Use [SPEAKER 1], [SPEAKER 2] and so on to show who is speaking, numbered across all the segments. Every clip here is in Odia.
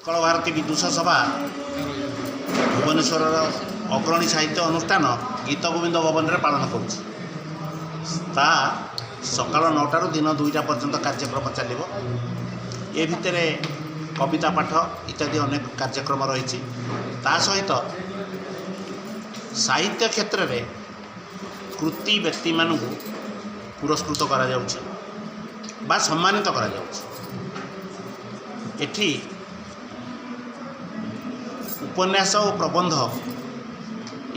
[SPEAKER 1] କଳ ଭାରତୀ ବିଦୁଷ ସଭା ଭୁବନେଶ୍ୱରର ଅଗ୍ରଣୀ ସାହିତ୍ୟ ଅନୁଷ୍ଠାନ ଗୀତ ଗୋବିନ୍ଦ ଭବନରେ ପାଳନ କରୁଛି। ତା ସକାଳ 9ଟାରୁ ଦିନ 2ଟା ପର୍ଯ୍ୟନ୍ତ କାର୍ଯ୍ୟକ୍ରମ ଚାଲିବ। ଏ ଭିତରେ କବିତା ପାଠ ଇତ୍ୟାଦି ଅନେକ କାର୍ଯ୍ୟକ୍ରମ ରହିଛି। ତା ସହିତ ସାହିତ୍ୟ କ୍ଷେତ୍ରରେ କୃତି ବ୍ୟକ୍ତିମାନଙ୍କୁ ପୁରସ୍କୃତ କରାଯାଉଛି ବା ସମ୍ମାନିତ କରାଯାଉଛି। ଏଠି ଉପନ୍ୟାସ ଓ ପ୍ରବନ୍ଧ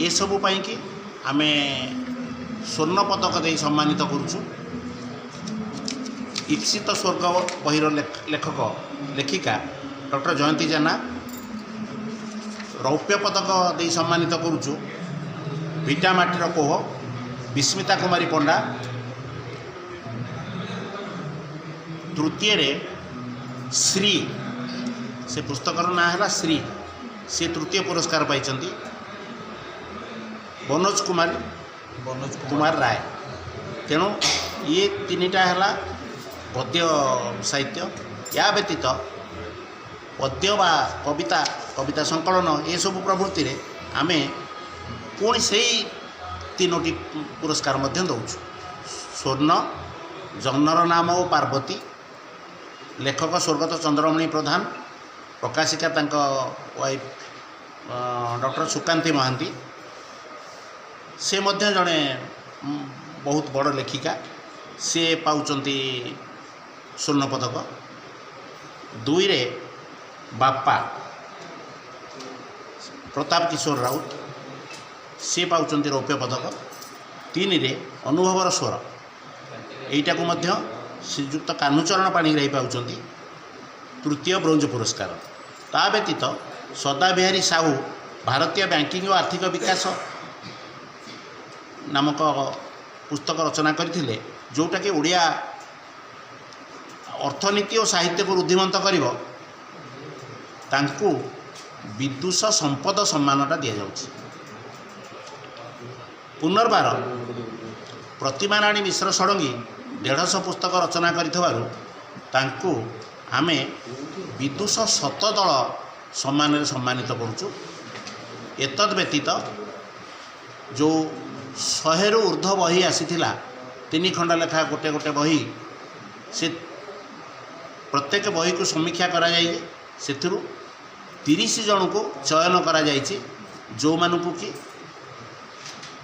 [SPEAKER 1] ଏସବୁ ପାଇଁକି ଆମେ ସ୍ୱର୍ଣ୍ଣ ପଦକ ଦେଇ ସମ୍ମାନିତ କରୁଛୁ। ଇପ୍ସିତ ସ୍ୱର୍ଗ ବହିର ଲେଖକ ଲେଖିକା ଡକ୍ଟର ଜୟନ୍ତୀ ଜେନା ରୌପ୍ୟ ପଦକ ଦେଇ ସମ୍ମାନିତ କରୁଛୁ। ଭିଟାମାଟିର କୋହ ବିସ୍ମିତା କୁମାରୀ ପଣ୍ଡା, ତୃତୀୟରେ ଶ୍ରୀ, ସେ ପୁସ୍ତକର ନାଁ ହେଲା ଶ୍ରୀ, ସେ ତୃତୀୟ ପୁରସ୍କାର ପାଇଛନ୍ତି। ବନୋଜ କୁମାର ରାୟ। ତେଣୁ ଇଏ ତିନିଟା ହେଲା ଗଦ୍ୟ ସାହିତ୍ୟ। ଏହା ବ୍ୟତୀତ ପଦ୍ୟ ବା କବିତା ସଂକଳନ ଏସବୁ ପ୍ରବୃତ୍ତିରେ ଆମେ ପୁଣି ସେଇ 3ଟି ପୁରସ୍କାର ମଧ୍ୟ ଦେଉଛୁ। ସ୍ୱର୍ଣ୍ଣ, ଜହ୍ନର ନାମ ଓ ପାର୍ବତୀ, ଲେଖକ ସ୍ୱର୍ଗତ ଚନ୍ଦ୍ରମଣି ପ୍ରଧାନ, ପ୍ରକାଶିକା ତାଙ୍କ ୱାଇଫ୍ ଡକ୍ଟର ସୁକାନ୍ତି ମହାନ୍ତି, ସେ ମଧ୍ୟ ଜଣେ ବହୁତ ବଡ଼ ଲେଖିକା, ସେ ପାଉଛନ୍ତି ସ୍ୱର୍ଣ୍ଣ ପଦକ। 2ରେ ବାପା ପ୍ରତାପ କିଶୋର ରାଉତ, ସେ ପାଉଛନ୍ତି ରୌପ୍ୟ ପଦକ। 3ରେ ଅନୁଭବର ସ୍ୱର, ଏଇଟାକୁ ମଧ୍ୟ ଶ୍ରୀଯୁକ୍ତ କାହ୍ନୁଚରଣ ପାଣିଗ୍ରାହୀ ପାଉଛନ୍ତି ତୃତୀୟ ବ୍ରୋଞ୍ଜ ପୁରସ୍କାର। ତା ବ୍ୟତୀତ ସଦାବିହାରୀ ସାହୁ ଭାରତୀୟ ବ୍ୟାଙ୍କିଙ୍ଗ ଓ ଆର୍ଥିକ ବିକାଶ ନାମକ ପୁସ୍ତକ ରଚନା କରିଥିଲେ, ଯେଉଁଟାକି ଓଡ଼ିଆ ଅର୍ଥନୀତି ଓ ସାହିତ୍ୟକୁ ରୁଦ୍ଧିମନ୍ତ କରିବ। ତାଙ୍କୁ ବିଦୁଷ ସମ୍ପଦ ସମ୍ମାନଟା ଦିଆଯାଉଛି। ପୁନର୍ବାର ପ୍ରତିମା ରାଣୀ ମିଶ୍ର ଷଡ଼ଙ୍ଗୀ 150 ପୁସ୍ତକ ରଚନା କରିଥିବାରୁ ତାଙ୍କୁ ଆମେ ବିଦୁଷ ଶତଦଳ ସମ୍ମାନରେ ସମ୍ମାନିତ କରୁଛୁ। ଏତଦ୍ ବ୍ୟତୀତ ଯେଉଁ 100ରୁ ଉର୍ଦ୍ଧ୍ୱ ବହି ଆସିଥିଲା, 3 ଖଣ୍ଡ ଲେଖା ଗୋଟେ ବହି, ସେ ପ୍ରତ୍ୟେକ ବହିକୁ ସମୀକ୍ଷା କରାଯାଇ ସେଥିରୁ 30 ଜଣଙ୍କୁ ଚୟନ କରାଯାଇଛି, ଯେଉଁମାନଙ୍କୁ କି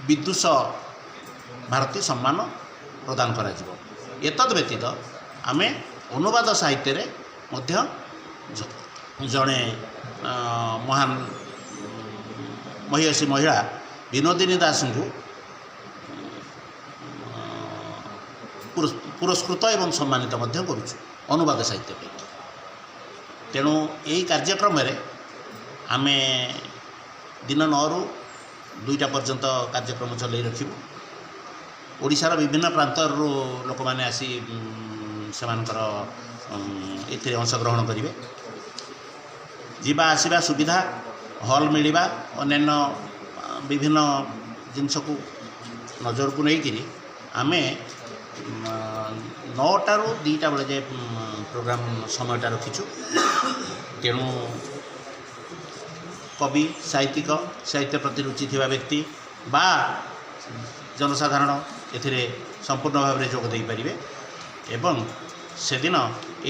[SPEAKER 1] ବିଦୁଷ ଭାରତୀ ସମ୍ମାନ ପ୍ରଦାନ କରାଯିବ। ଏତଦ୍ ବ୍ୟତୀତ ଆମେ ଅନୁବାଦ ସାହିତ୍ୟରେ ମଧ୍ୟ ଜଣେ ମହାନ ମହିୟସୀ ମହିଳା ବିନୋଦିନୀ ଦାସଙ୍କୁ ପୁରସ୍କୃତ ଏବଂ ସମ୍ମାନିତ ମଧ୍ୟ କରୁଛୁ ଅନୁବାଦ ସାହିତ୍ୟ ପାଇଁ। ତେଣୁ ଏହି କାର୍ଯ୍ୟକ୍ରମରେ ଆମେ ଦିନ 9ରୁ 2ଟା ପର୍ଯ୍ୟନ୍ତ କାର୍ଯ୍ୟକ୍ରମ ଚଲେଇ ରଖିବୁ। ଓଡ଼ିଶାର ବିଭିନ୍ନ ପ୍ରାନ୍ତରରୁ ଲୋକମାନେ ଆସି ସେମାନଙ୍କର ଏଥିରେ ଅଂଶଗ୍ରହଣ କରିବେ। ଯିବା ଆସିବା ସୁବିଧା, ହଲ୍ ମିଳିବା, ଅନ୍ୟାନ୍ୟ ବିଭିନ୍ନ ଜିନିଷକୁ ନଜରକୁ ନେଇକରି ଆମେ 9ଟାରୁ 2ଟା ବେଳେ ଯାଏ ପ୍ରୋଗ୍ରାମ ସମୟଟା ରଖିଛୁ। ତେଣୁ କବି, ସାହିତ୍ୟିକ, ସାହିତ୍ୟ ପ୍ରତି ରୁଚି ଥିବା ବ୍ୟକ୍ତି ବା ଜନସାଧାରଣ ଏଥିରେ ସମ୍ପୂର୍ଣ୍ଣ ଭାବରେ ଯୋଗ ଦେଇପାରିବେ। ଏବଂ ସେଦିନ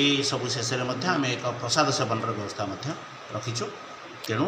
[SPEAKER 1] ଏଇ ସବୁ ଶେଷରେ ମଧ୍ୟ ଆମେ ଏକ ପ୍ରସାଦ ସେବନର ବ୍ୟବସ୍ଥା ମଧ୍ୟ ରଖିଛୁ। ତେଣୁ